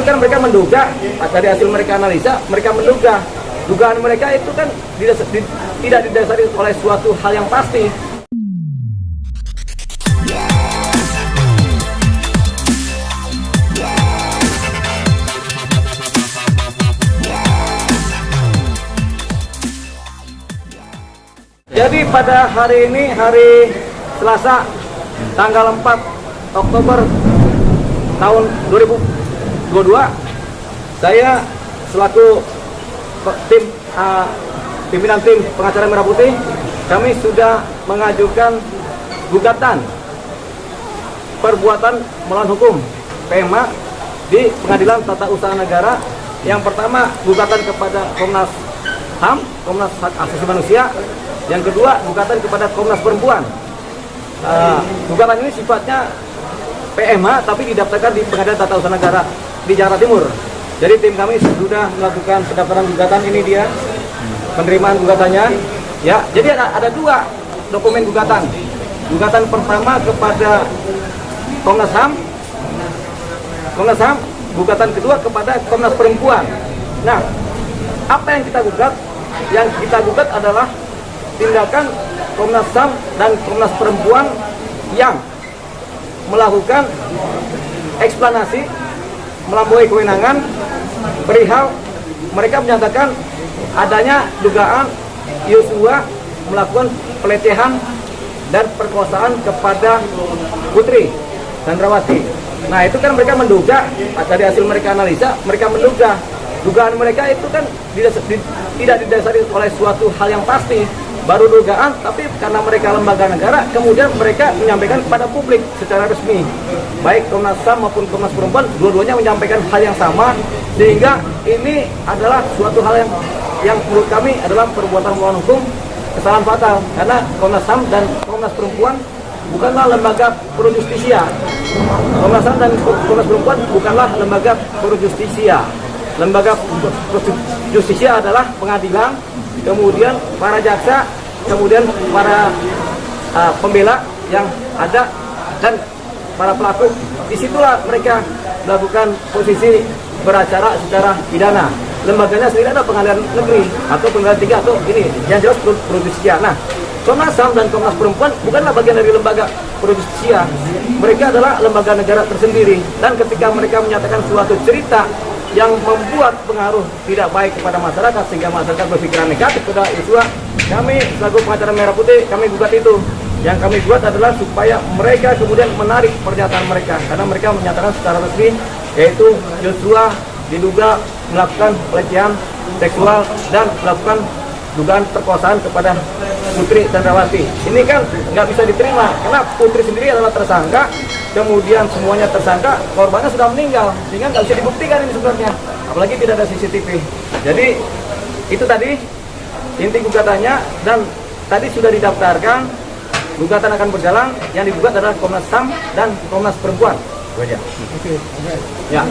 kan mereka menduga, dari hasil mereka analisa, mereka menduga, dugaan mereka itu kan tidak didasari oleh suatu hal yang pasti. Jadi pada hari ini, hari Selasa, tanggal 4 Oktober tahun 2022, saya selaku pimpinan tim pengacara Merah Putih, kami sudah mengajukan gugatan perbuatan melawan hukum PMA di Pengadilan Tata Usaha Negara. Yang pertama, gugatan kepada Komnas HAM, Komnas Hak Asasi Manusia. Yang kedua, gugatan kepada Komnas Perempuan. Gugatan ini sifatnya PMA, tapi didaftarkan di Pengadilan Tata Usaha Negara di Jakarta Timur. Jadi tim kami sudah melakukan pendaftaran gugatan. Ini dia penerimaan gugatannya. Ya, jadi ada dua dokumen gugatan. Gugatan pertama kepada Komnas HAM, gugatan kedua kepada Komnas Perempuan. Nah, apa yang kita gugat? Yang kita gugat adalah tindakan Komnas HAM dan Komnas Perempuan yang melakukan eksplanasi melampaui kewenangan perihal mereka menyatakan adanya dugaan Yosua melakukan pelecehan dan perkosaan kepada Putri Chandrawati. Nah, itu kan mereka menduga, dari hasil mereka analisa, mereka menduga, dugaan mereka itu kan tidak didasari oleh suatu hal yang pasti, baru dugaan, tapi karena mereka lembaga negara, kemudian mereka menyampaikan kepada publik secara resmi. Baik Komnas HAM maupun Komnas Perempuan, dua-duanya menyampaikan hal yang sama, sehingga ini adalah suatu hal yang menurut kami adalah perbuatan melawan hukum, kesalahan fatal, karena Komnas HAM dan Komnas Perempuan bukanlah lembaga pro justisia. Komnas HAM dan Komnas Perempuan bukanlah lembaga pro justisia. Lembaga pro justisia adalah pengadilan, kemudian para jaksa, kemudian para pembela yang ada, dan para pelaku. Disitulah mereka melakukan posisi beracara secara pidana. Lembaganya sendiri ada pengadilan negeri atau pengadilan tinggi atau ini yang jelas pro justisia. Nah, Komnas HAM dan Komnas Perempuan bukanlah bagian dari lembaga pro justisia. Mereka adalah lembaga negara tersendiri, dan ketika mereka menyatakan suatu cerita yang membuat pengaruh tidak baik kepada masyarakat sehingga masyarakat berpikiran negatif kepada Yosua, kami selaku pengacara Merah Putih, kami gugat itu. Yang kami buat adalah supaya mereka kemudian menarik pernyataan mereka, karena mereka menyatakan secara resmi yaitu Yosua diduga melakukan pelecehan seksual dan melakukan dugaan perkosaan kepada Putri Chandrawati. Ini kan nggak bisa diterima, karena Putri sendiri adalah tersangka, kemudian semuanya tersangka, korbannya sudah meninggal, sehingga nggak bisa dibuktikan ini sebenarnya, apalagi tidak ada CCTV. Jadi itu tadi inti gugatannya, dan tadi sudah didaftarkan, gugatan akan berjalan. Yang digugat adalah Komnas HAM dan Komnas Perempuan. Itu aja. Ya.